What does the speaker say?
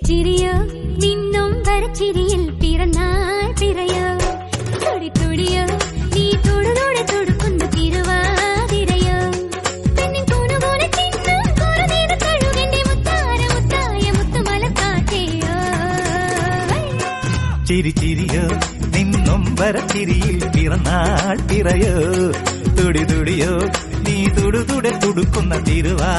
ചിരിയോ നിന്നും വരച്ചിരിയിൽ പിറന്നാൾ പിറയോ തുടി തുടിയോ നീ തൊടുതോടെ തൊടുക്കുന്ന തിരുവാതിരയോ പെണ്ണിൻ കൂനുപോലെ തിന്നും കോരുനീത കഴുകന്റെ മുത്താര മുത്തായ മുത്തുമലക്കാറ്റയോ ചിരി ചിരിയോ നിന്നും വരച്ചിരിയിൽ പിറന്നാൾ പിറയോ തുടി തുടിയോ നീ തുടുതുടെ തുടുക്കുന്ന തിരുവാ